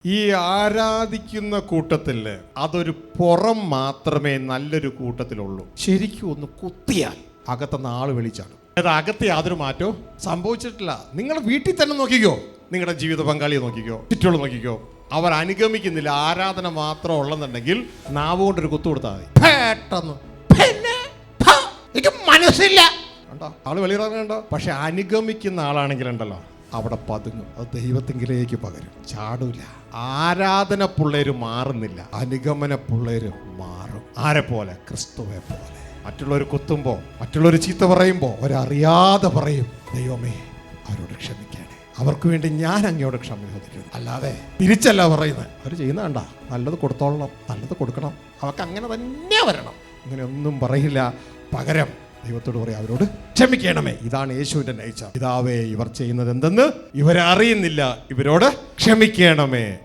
ഈ ആരാധിക്കുന്ന കൂട്ടത്തിൽ അതൊരു പുറം മാത്രമേ നല്ലൊരു കൂട്ടത്തിലുള്ളൂ. ശരിക്കും ഒന്ന് കുത്തിയാൽ അകത്തുനിന്ന് ആള് വെളിച്ചാണ്. അത് അകത്ത് യാതൊരു മാറ്റവും സംഭവിച്ചിട്ടില്ല. നിങ്ങൾ വീട്ടിൽ തന്നെ നോക്കിക്കോ, നിങ്ങളുടെ ജീവിത പങ്കാളിയെ നോക്കിക്കോ, ചുറ്റുള്ള നോക്കിക്കോ, അവർ അനുഗമിക്കുന്നില്ല. ആരാധന മാത്രം ഉള്ളെന്നുണ്ടെങ്കിൽ നാവ് കൊണ്ടൊരു കുത്തു കൊടുത്താൽ മതി, പെട്ടെന്ന് എനിക്ക് മനസ്സില്ല കണ്ടോ, ആള് വെളിയിറങ്ങണ്ടോ. പക്ഷെ അനുഗമിക്കുന്ന ആളാണെങ്കിലുണ്ടല്ലോ അവിടെ പതുങ്ങും, അത് ദൈവത്തിങ്കിലേക്ക് പകരും, ചാടൂല. ആരാധന പിള്ളേര് മാറുന്നില്ല, അനുഗമന പിള്ളേര് മാറും. ആരെ പോലെ? ക്രിസ്തുവെ പോലെ. മറ്റുള്ളവർ കുത്തുമ്പോ, മറ്റുള്ളവർ ചീത്ത പറയുമ്പോ അവരറിയാതെ പറയും, ദൈവമേ അവരോട് ക്ഷമിക്കണേ, അവർക്ക് വേണ്ടി ഞാൻ അങ്ങയോട് ക്ഷമ ചോദിക്കുന്നു. അല്ലാതെ തിരിച്ചല്ല പറയുന്നത്. അവർ ചെയ്യുന്ന കണ്ട, നല്ലത് കൊടുത്തോളണം, നല്ലത് കൊടുക്കണം, അവർക്ക് അങ്ങനെ തന്നെ വരണം, ഇങ്ങനെ ഒന്നും പറയില്ല. പകരം ദൈവത്തോട് പറയാം, അവരോട് ക്ഷമിക്കണമേ. ഇതാണ് യേശുവിന്റെ നേച്ചർ. പിതാവേ, ഇവർ ചെയ്യുന്നത് എന്തെന്ന് ഇവരറിയുന്നില്ല, ഇവരോട് ക്ഷമിക്കണമേ.